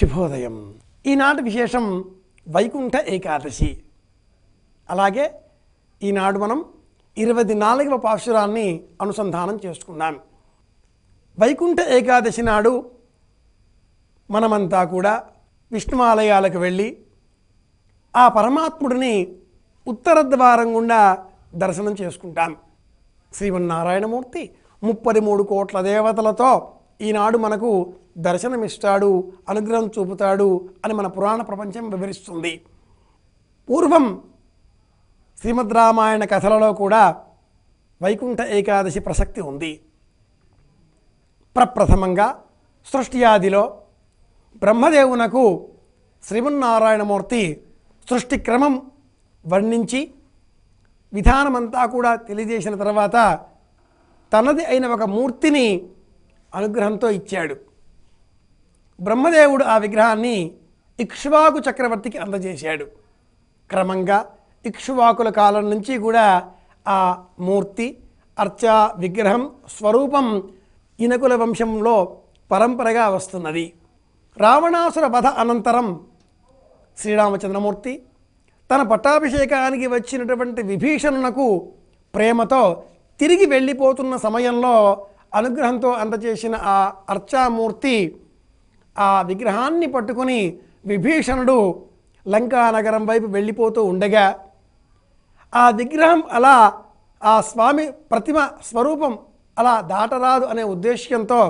శుభోదయం. ఈనాటి విశేషం వైకుంఠ ఏకాదశి. అలాగే ఈనాడు మనం 24వ పాశురాన్ని అనుసంధానం చేసుకున్నాం. వైకుంఠ ఏకాదశి నాడు మనమంతా కూడా విష్ణువాలయాలకు వెళ్ళి ఆ పరమాత్ముడిని ఉత్తర ద్వారం గుండా దర్శనం చేసుకుంటాం. శ్రీమన్నారాయణమూర్తి 33 కోట్ల దేవతలతో ఈనాడు మనకు దర్శనమిస్తాడు, అనుగ్రహం చూపుతాడు అని మన పురాణ ప్రపంచం వివరిస్తుంది. పూర్వం శ్రీమద్ రామాయణ కథలలో కూడా వైకుంఠ ఏకాదశి ప్రసక్తి ఉంది. ప్రప్రథమంగా సృష్టి ఆదిలో బ్రహ్మదేవునకు శ్రీమన్నారాయణమూర్తి సృష్టి క్రమం వర్ణించి విధానమంతా కూడా తెలియజేసిన తర్వాత తనది అయిన ఒక మూర్తిని అనుగ్రహంతో ఇచ్చాడు. బ్రహ్మదేవుడు ఆ విగ్రహాన్ని ఇక్ష్వాకు చక్రవర్తికి అందజేశాడు. క్రమంగా ఇక్ష్వాకుల కాలం నుంచి కూడా ఆ మూర్తి, అర్చా విగ్రహం, స్వరూపం ఇనకుల వంశంలో పరంపరగా వస్తున్నది. రావణాసుర వధ అనంతరం శ్రీరామచంద్రమూర్తి తన పట్టాభిషేకానికి వచ్చినటువంటి విభీషణునకు ప్రేమతో తిరిగి వెళ్ళిపోతున్న సమయంలో అనుగ్రహంతో అందజేసిన ఆ అర్చామూర్తి ఆ విగ్రహాన్ని పట్టుకుని విభీషణుడు లంకానగరం వైపు వెళ్ళిపోతూ ఉండగా ఆ విగ్రహం అలా ఆ స్వామి ప్రతిమ స్వరూపం అలా దాటరాదు అనే ఉద్దేశ్యంతో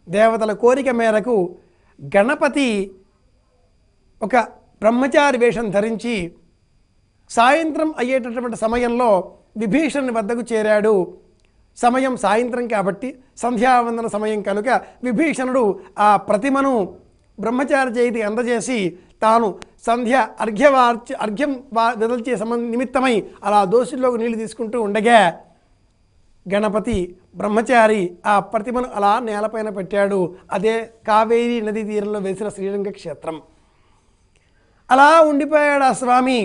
దేవతల కోరిక మేరకు గణపతి ఒక బ్రహ్మచారి వేషం ధరించి సాయంత్రం అయ్యేటటువంటి సమయంలో విభీషణుని వద్దకు చేరాడు. సమయం సాయంత్రం కాబట్టి సంధ్యావందన సమయం కనుక విభీషణుడు ఆ ప్రతిమను బ్రహ్మచారి చేతికి అందజేసి తాను సంధ్య అర్ఘ్యం విదల్చే నిమిత్తమై అలా దోసిల్లోకి నీళ్లు తీసుకుంటూ ఉండగా గణపతి బ్రహ్మచారి ఆ ప్రతిమను అలా నేలపైన పెట్టాడు. అదే కావేరీ నదీ తీరంలో వేసిన శ్రీరంగ క్షేత్రం. అలా ఉండిపోయాడు ఆ స్వామి.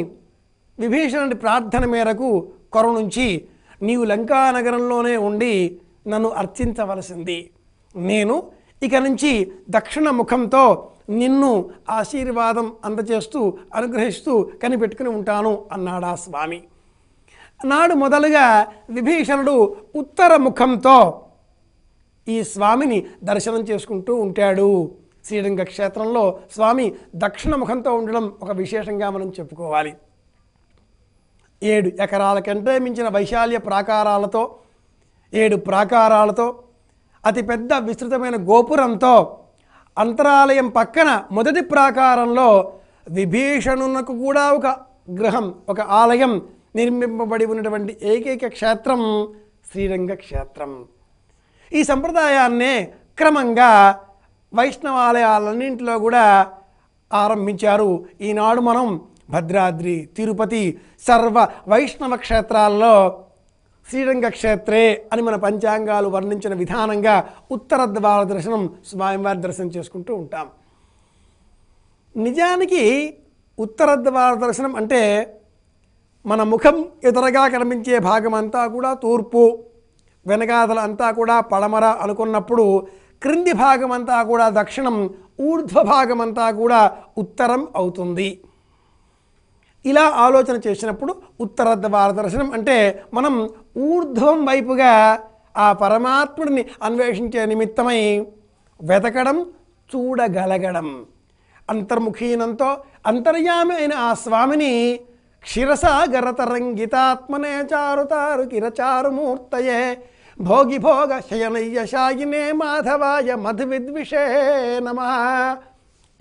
విభీషణుడి ప్రార్థన మేరకు కరుణించి నీవు లంకానగరంలోనే ఉండి నన్ను అర్చించవలసింది, నేను ఇక నుంచి దక్షిణ ముఖంతో నిన్ను ఆశీర్వాదం అందజేస్తూ అనుగ్రహిస్తూ కనిపెట్టుకుని ఉంటాను అన్నాడు ఆ స్వామి. నాడు మొదలుగా విభీషణుడు ఉత్తర ముఖంతో ఈ స్వామిని దర్శనం చేసుకుంటూ ఉంటాడు. శ్రీరంగ క్షేత్రంలో స్వామి దక్షిణ ముఖంతో ఉండడం ఒక విశేషంగా మనం చెప్పుకోవాలి. 7 ఎకరాల కంటే మించిన వైశాల్య ప్రాకారాలతో 7 ప్రాకారాలతో అతిపెద్ద విస్తృతమైన గోపురంతో అంతరాలయం పక్కన మొదటి ప్రాకారంలో విభీషణునకు కూడా ఒక గృహం, ఒక ఆలయం నిర్మింపబడి ఉన్నటువంటి ఏకైక క్షేత్రం శ్రీరంగ క్షేత్రం. ఈ సంప్రదాయాన్నే క్రమంగా వైష్ణవాలయాలన్నింటిలో కూడా ఆరంభించారు. ఈనాడు మనం భద్రాద్రి, తిరుపతి సర్వ వైష్ణవ క్షేత్రాల్లో శ్రీరంగ క్షేత్రే అని మన పంచాంగాలు వర్ణించిన విధానంగా ఉత్తర ద్వార దర్శనం, స్వామివారి దర్శనం చేసుకుంటూ ఉంటాం. నిజానికి ఉత్తర ద్వార దర్శనం అంటే మన ముఖం ఎదురుగా కనిపించే భాగం అంతా కూడా తూర్పు, వెనకాతల అంతా కూడా పడమర అనుకున్నప్పుడు క్రింది భాగం అంతా కూడా దక్షిణం, ఊర్ధ్వ భాగం అంతా కూడా ఉత్తరం అవుతుంది. ఇలా ఆలోచన చేసినప్పుడు ఉత్తర ద్వార దర్శనం అంటే మనం ఊర్ధ్వం వైపుగా ఆ పరమాత్ముడిని అన్వేషించే నిమిత్తమై వెతకడం, చూడగలగడం. అంతర్ముఖీనంతో అంతర్యామి అయిన ఆ స్వామిని క్షీరసాగరతరంగితాత్మనే చారుతారు కిరచారుమూర్తయే భోగి భోగ శయనయ్య శాయినే మాధవాయ మధువిద్విషే నమః.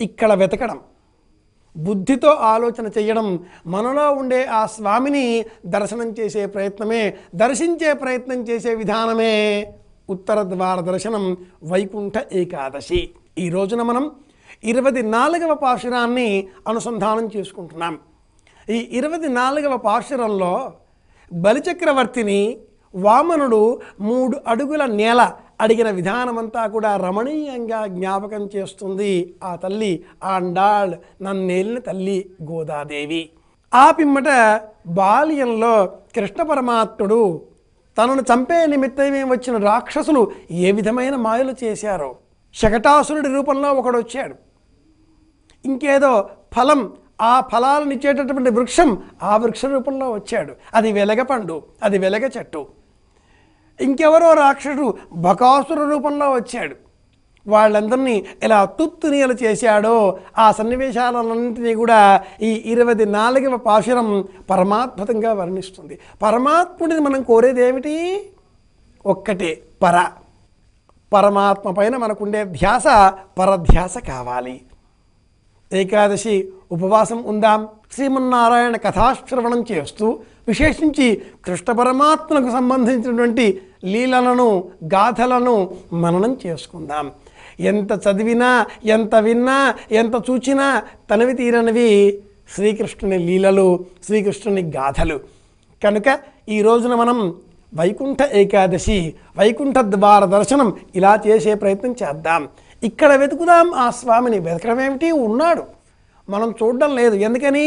ఇక్కడ వెతకడం, బుద్ధితో ఆలోచన చేయడం, మనలో ఉండే ఆ స్వామిని దర్శనం చేసే ప్రయత్నమే, దర్శించే ప్రయత్నం చేసే విధానమే ఉత్తర ద్వార దర్శనం, వైకుంఠ ఏకాదశి. ఈ రోజున మనం 24వ పాశురాన్ని అనుసంధానం చేసుకుంటున్నాం. ఈ 24వ పాశురంలో బలిచక్రవర్తిని వామనుడు 3 అడుగుల నేల అడిగిన విధానమంతా కూడా రమణీయంగా జ్ఞాపకం చేస్తుంది ఆ తల్లి ఆండాళ్, నన్నేలిన తల్లి గోదాదేవి. ఆ పిమ్మట బాల్యంలో కృష్ణ పరమాత్ముడు తనను చంపే నిమిత్తమే వచ్చిన రాక్షసులు ఏ విధమైన మాయలు చేశారో. శకటాసురుడి రూపంలో ఒకడు వచ్చాడు. ఇంకేదో ఫలం, ఆ ఫలాలను ఇచ్చేటటువంటి వృక్షం ఆ వృక్ష రూపంలో వచ్చాడు. అది వెలగ పండు, అది వెలగ చెట్టు. ఇంకెవరో రాక్షసుడు బకాసుర రూపంలో వచ్చాడు. వాళ్ళందరినీ ఎలా తుత్తునీయలు చేశాడో ఆ సన్నివేశాలన్నింటినీ కూడా ఈ 24వ పాశురం పరమాద్భుతంగా వర్ణిస్తుంది. పరమాత్ముడిని మనం కోరేది ఏమిటి? ఒక్కటే, పరమాత్మ పైన మనకుండే ధ్యాస పరధ్యాస కావాలి. ఏకాదశి ఉపవాసం ఉందాం. శ్రీమన్నారాయణ కథాశ్రవణం చేస్తూ విశేషించి కృష్ణ పరమాత్మకు సంబంధించినటువంటి లీలలను, గాథలను మననం చేసుకుందాం. ఎంత చదివినా, ఎంత విన్నా, ఎంత చూచినా తనివి తీరనివి శ్రీకృష్ణుని లీలలు, శ్రీకృష్ణుని గాథలు. కనుక ఈ రోజున మనం వైకుంఠ ఏకాదశి, వైకుంఠ ద్వార దర్శనం ఇలా చేసే ప్రయత్నం చేద్దాం. ఇక్కడ వెతుకుదాం ఆ స్వామిని. వెతకడం ఏమిటి? ఉన్నాడు, మనం చూడడం లేదు. ఎందుకని?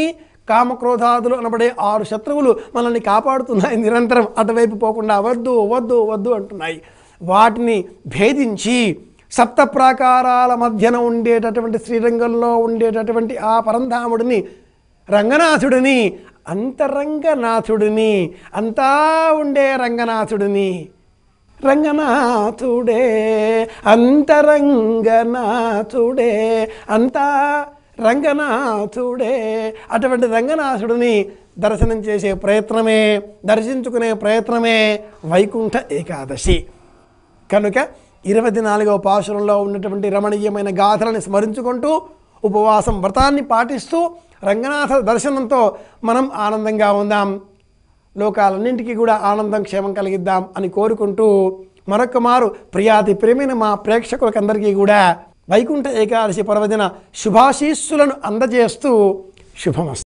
కామక్రోధాదులు అనబడే 6 శత్రువులు మనల్ని కాపాడుతున్నాయి. నిరంతరం అటువైపు పోకుండా వద్దు వద్దు వద్దు అంటున్నాయి. వాటిని భేదించి సప్త ప్రాకారాల మధ్యన ఉండేటటువంటి శ్రీరంగంలో ఉండేటటువంటి ఆ పరంధాముడిని, రంగనాథుడిని, అంతరంగనాథుడిని, అంతా ఉండే రంగనాథుడిని, రంగనాథుడే అంతరంగనాథుడే అంతా రంగనాథుడే, అటువంటి రంగనాథుడిని దర్శనం చేసే ప్రయత్నమే, దర్శించుకునే ప్రయత్నమే వైకుంఠ ఏకాదశి. కనుక 24వ పాశురంలో ఉన్నటువంటి రమణీయమైన గాథలను స్మరించుకుంటూ ఉపవాసం, వ్రతాన్ని పాటిస్తూ రంగనాథ దర్శనంతో మనం ఆనందంగా ఉందాం. లోకాలన్నింటికీ కూడా ఆనందం, క్షేమం కలిగిద్దాం అని కోరుకుంటూ మరొక మారు ప్రియాతి ప్రేమైన మా ప్రేక్షకులకందరికీ కూడా వైకుంఠ ఏకాదశి పర్వదిన శుభాశీస్సులను అందజేస్తూ శుభమస్తు.